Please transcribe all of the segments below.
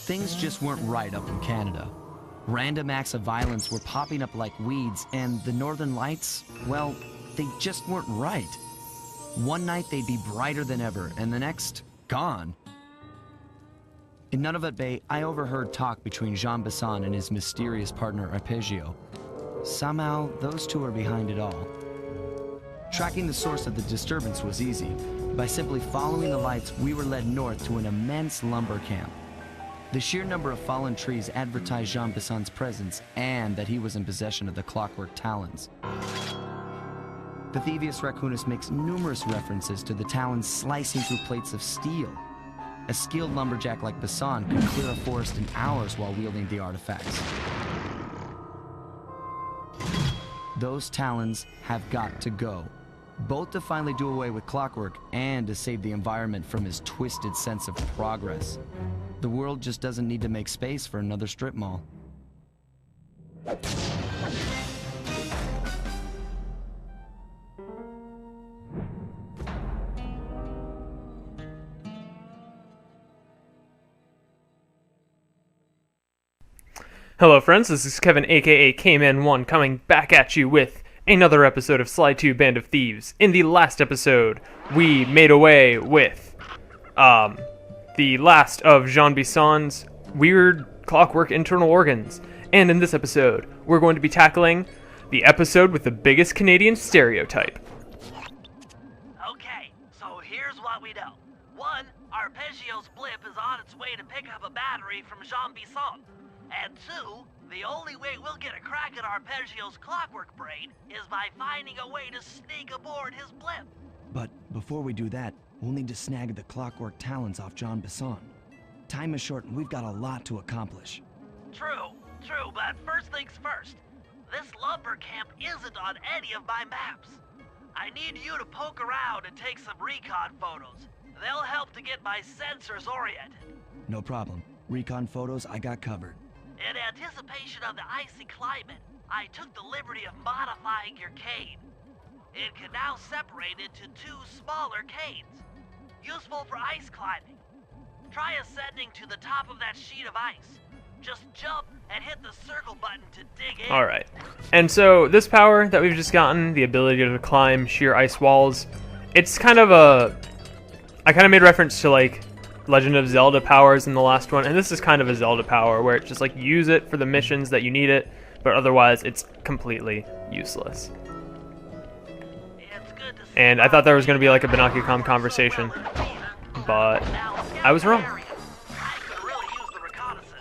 things just weren't right up in Canada. Random acts of violence were popping up like weeds, and the Northern Lights, well, they just weren't right. One night they'd be brighter than ever, and the next, gone. In Nunavut Bay, I overheard talk between Jean Bison and his mysterious partner Arpeggio. Somehow, those two are behind it all. Tracking the source of the disturbance was easy. By simply following the lights, we were led north to an immense lumber camp. The sheer number of fallen trees advertised Jean Bison's presence and that he was in possession of the clockwork talons. The Thieves Raccoonus makes numerous references to the talons slicing through plates of steel. A skilled lumberjack like Bison could clear a forest in hours while wielding the artifacts. Those talons have got to go, both to finally do away with clockwork and to save the environment from his twisted sense of progress. The world just doesn't need to make space for another strip mall. Hello friends, this is Kevin aka K-Man1 coming back at you with another episode of Sly 2 Band of Thieves. In the last episode, we made away with the last of Jean Bison's weird clockwork internal organs. And in this episode, we're going to be tackling the episode with the biggest Canadian stereotype. Okay, so here's what we know. 1, Arpeggio's blip is on its way to pick up a battery from Jean Bison. And 2, the only way we'll get a crack at Arpeggio's clockwork brain is by finding a way to sneak aboard his blip. But before we do that, we'll need to snag the clockwork talons off Jean Bison. Time is short and we've got a lot to accomplish. True, but first things first. This lumber camp isn't on any of my maps. I need you to poke around and take some recon photos. They'll help to get my sensors oriented. No problem. Recon photos I got covered. In anticipation of the icy climate, I took the liberty of modifying your cane. It can now separate into 2 smaller canes, useful for ice climbing. Try ascending to the top of that sheet of ice. Just jump and hit the circle button to dig in. Alright, and so this power that we've just gotten, the ability to climb sheer ice walls, it's kind of I kind of made reference to like Legend of Zelda powers in the last one, and this is kind of a Zelda power where it's just like use it for the missions that you need it, but otherwise it's completely useless. And I thought there was going to be like a Binocucom conversation, but I was wrong.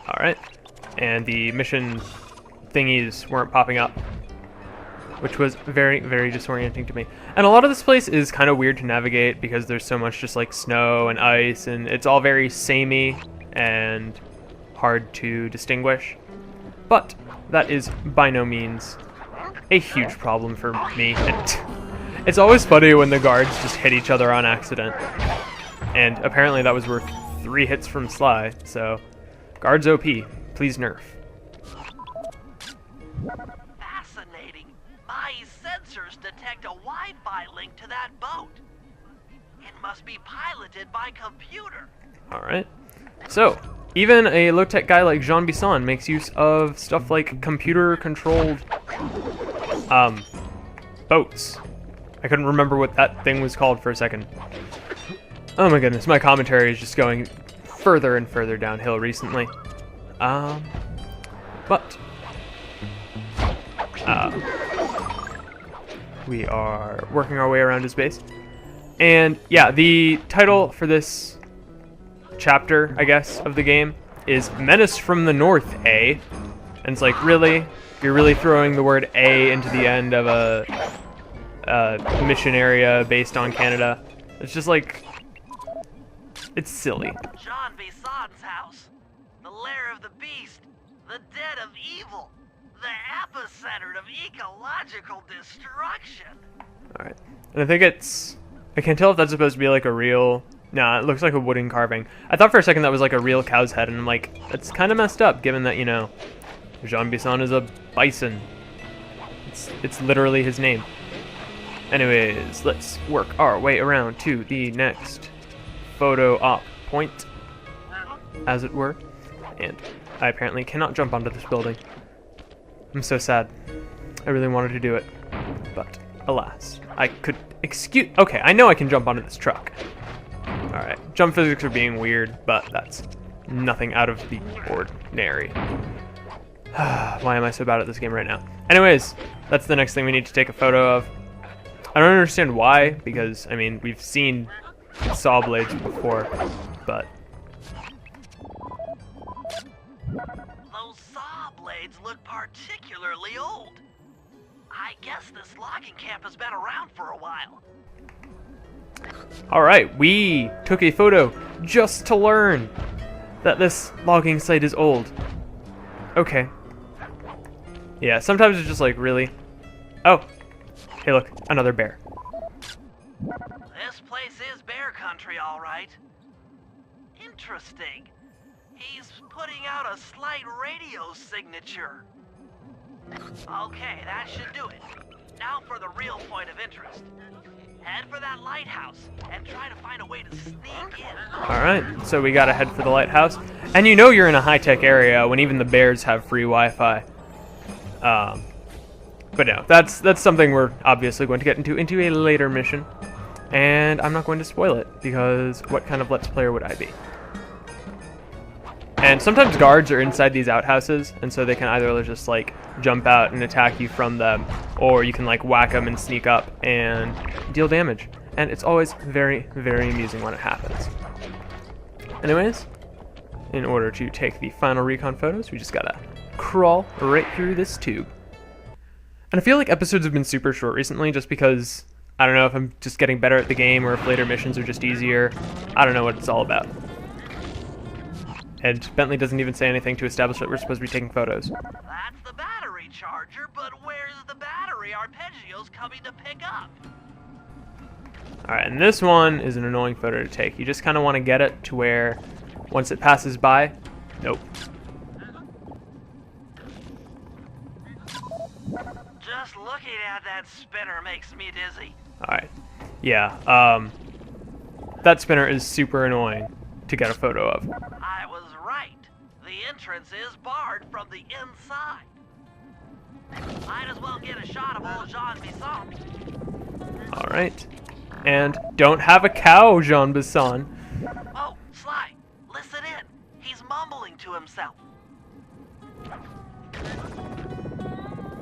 Alright, and the mission thingies weren't popping up, which was very, very disorienting to me. And a lot of this place is kind of weird to navigate because there's so much just like snow and ice, and it's all very samey and hard to distinguish. But that is by no means a huge problem for me. And it's always funny when the guards just hit each other on accident. And apparently that was worth 3 hits from Sly, so guards OP, please nerf. Fascinating. My sensors detect a Wi-Fi link to that boat. It must be piloted by computer. Alright. So, even a low-tech guy like Jean Bison makes use of stuff like computer-controlled boats. I couldn't remember what that thing was called for a second. Oh my goodness, my commentary is just going further and further downhill recently. We are working our way around his base. And yeah, the title for this chapter, I guess, of the game is Menace from the North, eh? And it's like, really? You're really throwing the word A into the end of a mission area based on Canada? It's just like, it's silly. Jean Bison's house. The lair of the beast. The den of evil. The epicenter of ecological destruction. Alright. And I think I can't tell if that's supposed to be like a real... Nah, it looks like a wooden carving. I thought for a second that was like a real cow's head, and I'm like, that's kind of messed up, given that, you know, Jean Bison is a bison. It's literally his name. Anyways, let's work our way around to the next photo op point, as it were. And I apparently cannot jump onto this building. I'm so sad. I really wanted to do it. But, alas. I could okay, I know I can jump onto this truck. Alright, jump physics are being weird, but that's nothing out of the ordinary. Why am I so bad at this game right now? Anyways, that's the next thing we need to take a photo of. I don't understand why, because, I mean, we've seen saw blades before, but... Those saw blades look particularly old. I guess this logging camp has been around for a while. Alright, we took a photo just to learn that this logging site is old. Okay. Yeah, sometimes it's just like, really? Oh. Hey look, another bear. This place is bear country, all right. Interesting. He's putting out a slight radio signature. Okay, that should do it. Now for the real point of interest. Head for that lighthouse and try to find a way to sneak in. Alright, so we gotta head for the lighthouse. And you know you're in a high-tech area when even the bears have free Wi-Fi. But no, that's something we're obviously going to get into a later mission. And I'm not going to spoil it, because what kind of Let's Player would I be? And sometimes guards are inside these outhouses, and so they can either just like jump out and attack you from them, or you can like whack them and sneak up and deal damage. And it's always very, very amusing when it happens. Anyways, in order to take the final recon photos, we just gotta crawl right through this tube. And I feel like episodes have been super short recently just because I don't know if I'm just getting better at the game or if later missions are just easier. I don't know what it's all about. And Bentley doesn't even say anything to establish that we're supposed to be taking photos. That's the battery charger, but where's the battery Arpeggio's coming to pick up? Alright, and this one is an annoying photo to take. You just kind of want to get it to where once it passes by, nope. Just looking at that spinner makes me dizzy. Alright, yeah, that spinner is super annoying to get a photo of. I was right. The entrance is barred from the inside. Might as well get a shot of old Jean Bison. Alright. And don't have a cow, Jean Bison. Oh, Sly, listen in. He's mumbling to himself.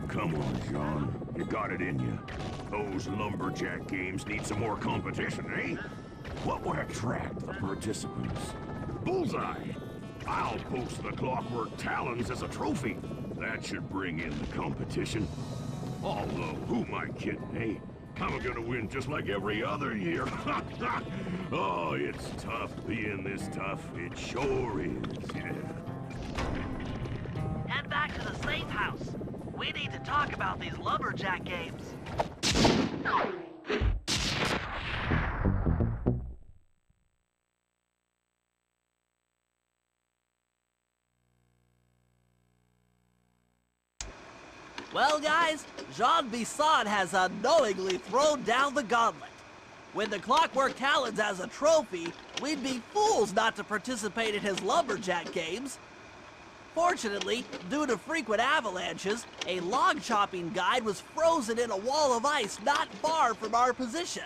Come on, John. You got it in you. Those lumberjack games need some more competition, eh? What would attract the participants? Bullseye! I'll post the Clockwork Talons as a trophy. That should bring in the competition. Although, who am I kidding, eh? I'm gonna win just like every other year. Oh, it's tough being this tough. It sure is, yeah. Head back to the safe house. We need to talk about these lumberjack games. Well, guys, Jean Bison has unknowingly thrown down the gauntlet. With the Clockwork Talons as a trophy, we'd be fools not to participate in his lumberjack games. Fortunately, due to frequent avalanches, a log chopping guide was frozen in a wall of ice not far from our position.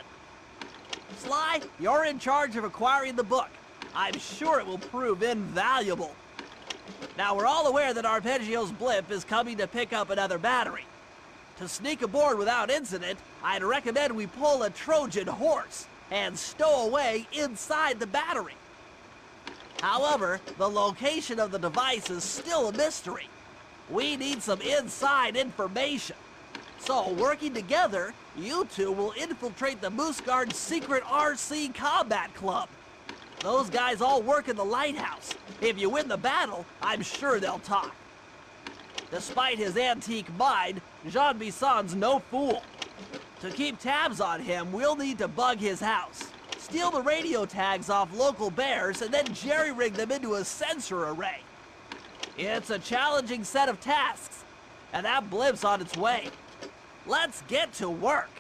Sly, you're in charge of acquiring the book. I'm sure it will prove invaluable. Now, we're all aware that Arpeggio's blimp is coming to pick up another battery. To sneak aboard without incident, I'd recommend we pull a Trojan horse and stow away inside the battery. However, the location of the device is still a mystery. We need some inside information. So, working together, you two will infiltrate the Moose Guard's secret RC combat club. Those guys all work in the lighthouse. If you win the battle, I'm sure they'll talk. Despite his antique mind, Jean Bison's no fool. To keep tabs on him, we'll need to bug his house, steal the radio tags off local bears, and then jerry-rig them into a sensor array. It's a challenging set of tasks, and that blimp's on its way. Let's get to work.